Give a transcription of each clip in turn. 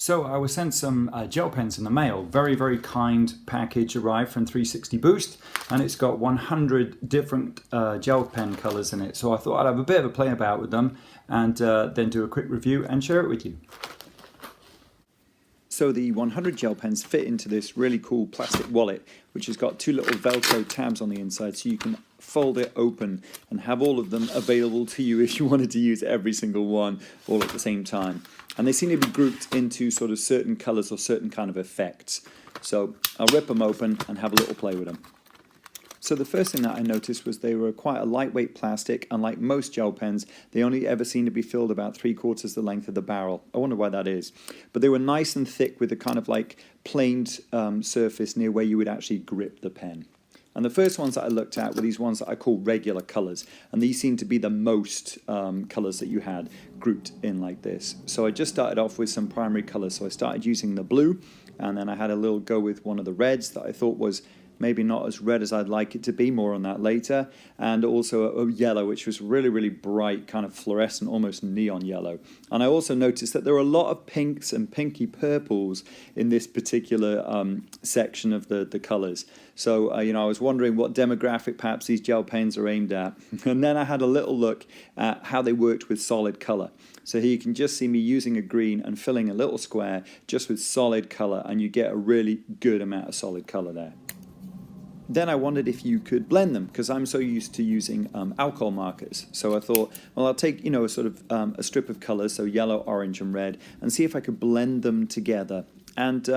So I was sent some gel pens in the mail. Very, very kind package arrived from 360 Boost, and it's got 100 different gel pen colors in it. So I thought I'd have a bit of a play about with them and then do a quick review and share it with you. So the 100 gel pens fit into this really cool plastic wallet, which has got two little Velcro tabs on the inside, so you can fold it open and have all of them available to you if you wanted to use every single one all at the same time. And they seem to be grouped into sort of certain colors or certain kind of effects. So I'll rip them open and have a little play with them. So the first thing that I noticed was they were quite a lightweight plastic. Unlike most gel pens, they only ever seem to be filled about 3/4 the length of the barrel. I wonder why that is. But they were nice and thick with a kind of like planed surface near where you would actually grip the pen. And the first ones that I looked at were these ones that I call regular colors. And these seem to be the most colors that you had grouped in like this. So I just started off with some primary colors. So I started using the blue, and then I had a little go with one of the reds that I thought was maybe not as red as I'd like it to be, more on that later, and also a yellow, which was really, really bright, kind of fluorescent, almost neon yellow. And I also noticed that there were a lot of pinks and pinky purples in this particular section of the colors. So, I was wondering what demographic perhaps these gel pens are aimed at. And then I had a little look at how they worked with solid color. So here you can just see me using a green and filling a little square just with solid color, and you get a really good amount of solid color there. Then I wondered if you could blend them, because I'm so used to using alcohol markers. So I thought, well, I'll take, a sort of a strip of colors, so yellow, orange, and red, and see if I could blend them together. And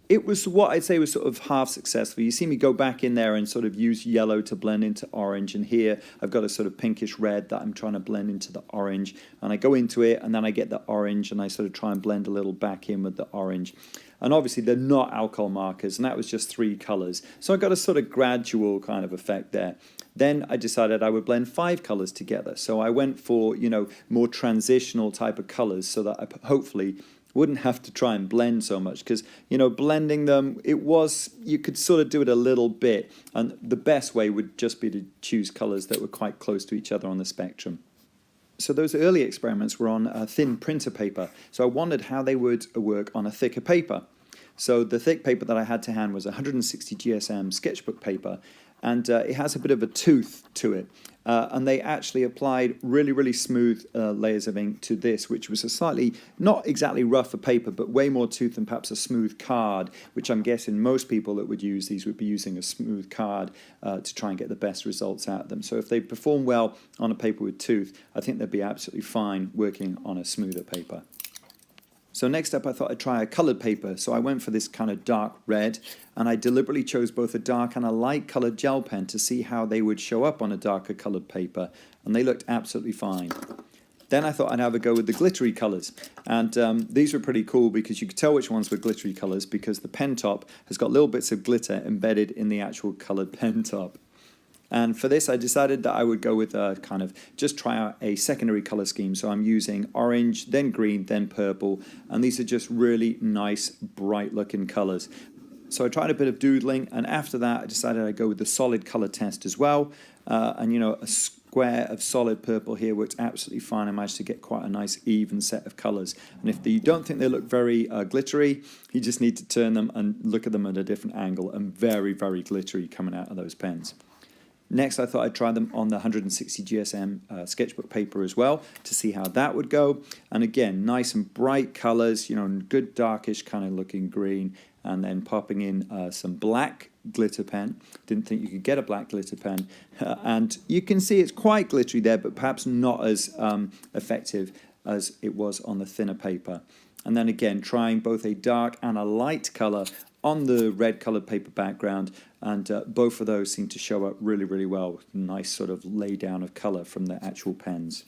it was what I'd say was sort of half successful. You see me go back in there and sort of use yellow to blend into orange, and here I've got a sort of pinkish red that I'm trying to blend into the orange, and I go into it and then I get the orange and I sort of try and blend a little back in with the orange. And obviously they're not alcohol markers, and that was just 3 colors. So I got a sort of gradual kind of effect there. Then I decided I would blend 5 colors together. So I went for, more transitional type of colors so that I hopefully wouldn't have to try and blend so much, because, blending them, you could sort of do it a little bit. And the best way would just be to choose colors that were quite close to each other on the spectrum. So those early experiments were on thin printer paper. So I wondered how they would work on a thicker paper. So the thick paper that I had to hand was 160 GSM sketchbook paper, and it has a bit of a tooth to it. And they actually applied really, really smooth layers of ink to this, which was a slightly, not exactly rougher paper, but way more tooth than perhaps a smooth card, which I'm guessing most people that would use these would be using a smooth card to try and get the best results out of them. So if they perform well on a paper with tooth, I think they'd be absolutely fine working on a smoother paper. So next up, I thought I'd try a colored paper. So I went for this kind of dark red, and I deliberately chose both a dark and a light colored gel pen to see how they would show up on a darker colored paper, and they looked absolutely fine. Then I thought I'd have a go with the glittery colors, and these were pretty cool because you could tell which ones were glittery colors because the pen top has got little bits of glitter embedded in the actual colored pen top. And for this, I decided that I would go with just try out a secondary color scheme. So I'm using orange, then green, then purple. And these are just really nice, bright looking colors. So I tried a bit of doodling. And after that, I decided I'd go with the solid color test as well. A square of solid purple here worked absolutely fine. I managed to get quite a nice even set of colors. And if you don't think they look very glittery, you just need to turn them and look at them at a different angle, and very, very glittery coming out of those pens. Next, I thought I'd try them on the 160 GSM sketchbook paper as well to see how that would go. And again, nice and bright colors, good darkish kind of looking green, and then popping in some black glitter pen. Didn't think you could get a black glitter pen. And you can see it's quite glittery there, but perhaps not as effective as it was on the thinner paper. And then again, trying both a dark and a light color on the red colored paper background, and both of those seem to show up really, really well with a nice sort of lay down of color from the actual pens.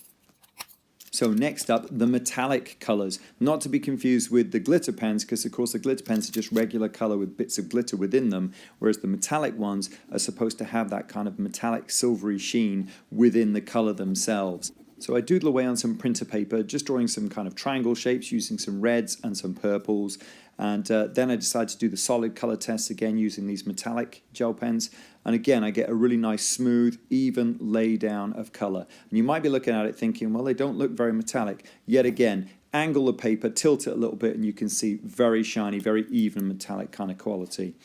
So next up, the metallic colors, not to be confused with the glitter pens, because of course the glitter pens are just regular color with bits of glitter within them, whereas the metallic ones are supposed to have that kind of metallic silvery sheen within the color themselves. So I doodle away on some printer paper, just drawing some kind of triangle shapes using some reds and some purples. And then I decided to do the solid color test again using these metallic gel pens. And again, I get a really nice, smooth, even lay down of color. And you might be looking at it thinking, well, they don't look very metallic. Yet again, angle the paper, tilt it a little bit, and you can see very shiny, very even metallic kind of quality.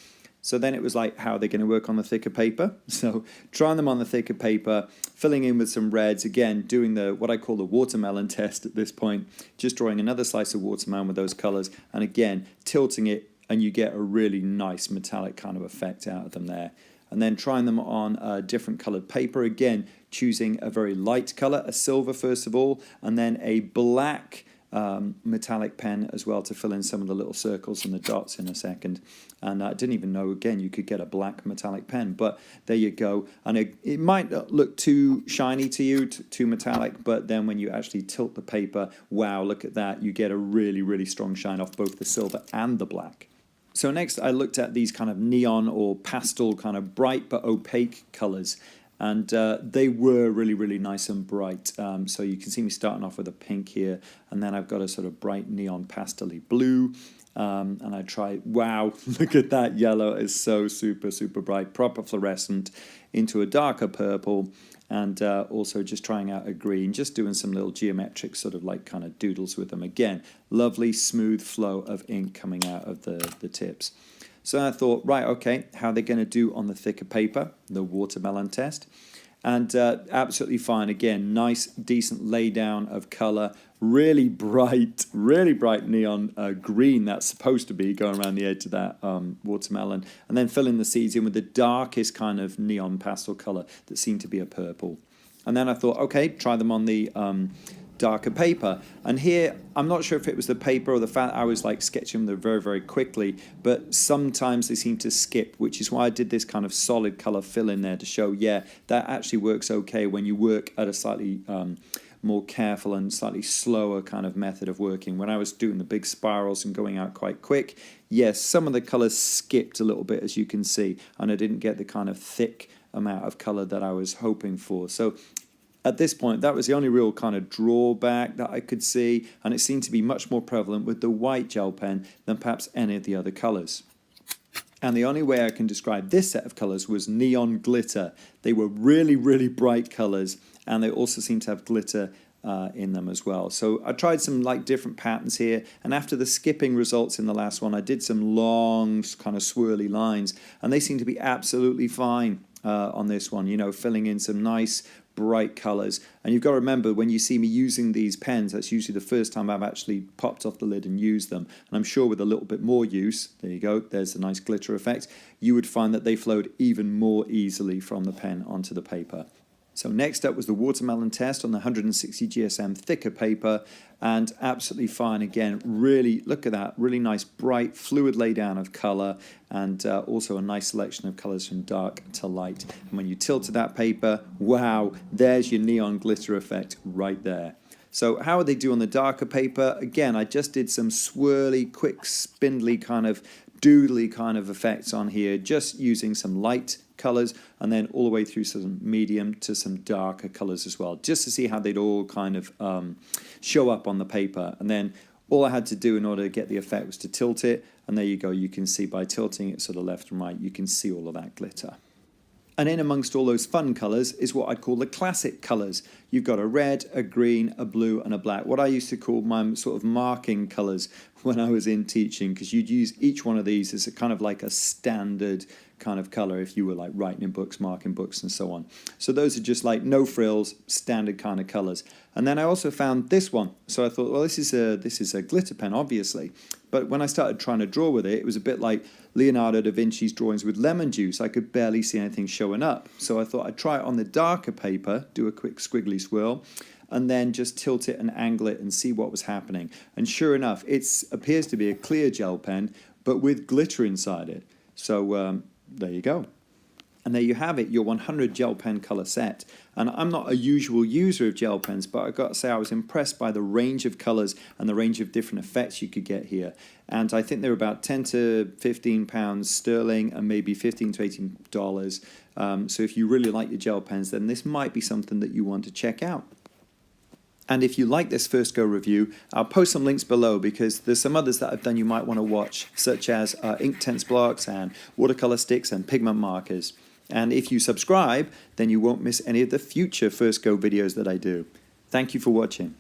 So then it was like, how are they going to work on the thicker paper? So trying them on the thicker paper, filling in with some reds, again, doing what I call the watermelon test at this point, just drawing another slice of watermelon with those colors, and again, tilting it, and you get a really nice metallic kind of effect out of them there. And then trying them on a different colored paper, again, choosing a very light color, a silver first of all, and then a black metallic pen as well to fill in some of the little circles and the dots in a second. And I didn't even know, again, you could get a black metallic pen, but there you go. And it might not look too shiny to you, too metallic, but then when you actually tilt the paper, wow, look at that. You get a really, really strong shine off both the silver and the black. So next I looked at these kind of neon or pastel kind of bright but opaque colors. And they were really, really nice and bright. So you can see me starting off with a pink here, and then I've got a sort of bright neon pastel-y blue. And I tried, wow, look at that yellow. It's so super, super bright, proper fluorescent, into a darker purple, and also just trying out a green, just doing some little geometric sort of like kind of doodles with them. Again, lovely smooth flow of ink coming out of the tips. So I thought, right, okay, how are they going to do on the thicker paper, the watermelon test? And absolutely fine. Again, nice, decent lay down of color, really bright neon green that's supposed to be going around the edge of that watermelon, and then filling the seeds in with the darkest kind of neon pastel color that seemed to be a purple. And then I thought, okay, try them on the darker paper. And here, I'm not sure if it was the paper or the fact I was like sketching them very, very quickly, but sometimes they seem to skip, which is why I did this kind of solid color fill in there to show, yeah, that actually works okay when you work at a slightly more careful and slightly slower kind of method of working. When I was doing the big spirals and going out quite quick, yes, some of the colors skipped a little bit, as you can see, and I didn't get the kind of thick amount of color that I was hoping for. So at this point, that was the only real kind of drawback that I could see, and it seemed to be much more prevalent with the white gel pen than perhaps any of the other colors. And the only way I can describe this set of colors was neon glitter. They were really, really bright colors, and they also seem to have glitter in them as well. So I tried some like different patterns here, and after the skipping results in the last one, I did some long kind of swirly lines, and they seem to be absolutely fine on this one, you know, filling in some nice bright colors. And you've got to remember, when you see me using these pens, that's usually the first time I've actually popped off the lid and used them. And I'm sure with a little bit more use, there you go, there's the nice glitter effect, you would find that they flowed even more easily from the pen onto the paper. So next up was the watermelon test on the 160 GSM thicker paper, and absolutely fine again. Really, look at that, really nice bright fluid laydown of color, and also a nice selection of colors from dark to light. And when you tilted that paper, wow, there's your neon glitter effect right there. So how would they do on the darker paper? Again, I just did some swirly, quick, spindly kind of doodly kind of effects on here, just using some light colors, and then all the way through some medium to some darker colors as well, just to see how they'd all kind of show up on the paper. And then all I had to do in order to get the effect was to tilt it, and there you go. You can see by tilting it sort of left and right, you can see all of that glitter. And in amongst all those fun colors is what I'd call the classic colors. You've got a red, a green, a blue, and a black. What I used to call my sort of marking colors when I was in teaching, because you'd use each one of these as a kind of like a standard kind of color if you were like writing in books, marking books, and so on. So those are just like no frills, standard kind of colors. And then I also found this one. So I thought, well, this is a glitter pen, obviously. But when I started trying to draw with it, it was a bit like Leonardo da Vinci's drawings with lemon juice. I could barely see anything showing up. So I thought I'd try it on the darker paper, do a quick squiggly swirl, and then just tilt it and angle it and see what was happening. And sure enough, it appears to be a clear gel pen, but with glitter inside it. So there you go. And there you have it, your 100 gel pen color set. And I'm not a usual user of gel pens, but I've got to say I was impressed by the range of colors and the range of different effects you could get here. And I think they're about 10 to 15 pounds sterling and maybe $15 to $18. So if you really like your gel pens, then this might be something that you want to check out. And if you like this first go review, I'll post some links below, because there's some others that I've done you might want to watch, such as Inktense blocks and watercolor sticks and pigment markers. And if you subscribe, then you won't miss any of the future first go videos that I do. Thank you for watching.